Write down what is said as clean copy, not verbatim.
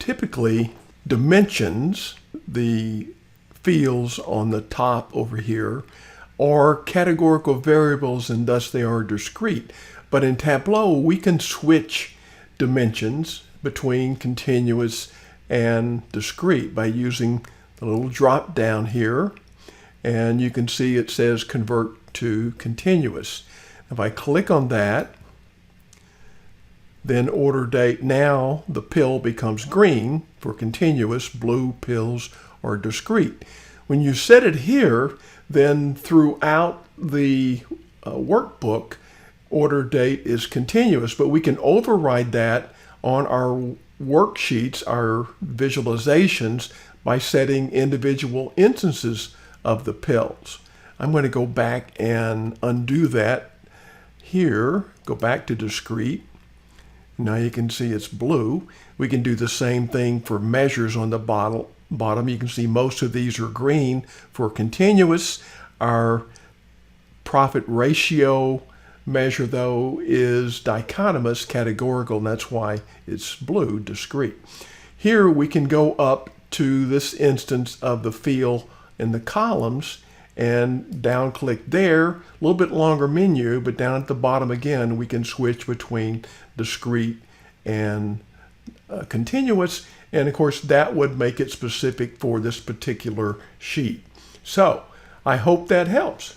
typically dimensions, the fields on the top over here, are categorical variables and thus they are discrete. But in Tableau, we can switch dimensions between continuous and discrete by using the little drop down here. And you can see it says convert to continuous. If I click on that, then order date, now the pill becomes green for continuous, blue pills are discrete. When you set it here, then throughout the workbook, order date is continuous, but we can override that on our worksheets, our visualizations, by setting individual instances of the pills. I'm going to go back and undo that here, go back to discrete. Now you can see it's blue. We can do the same thing for measures on the bottom. You can see most of these are green for continuous. Our profit ratio measure, though, is dichotomous, categorical, and that's why it's blue, discrete. Here we can go up to this instance of the field in the columns and down click there. A little bit longer menu, but down at the bottom again, we can switch between discrete and continuous. And of course, that would make it specific for this particular sheet. So I hope that helps.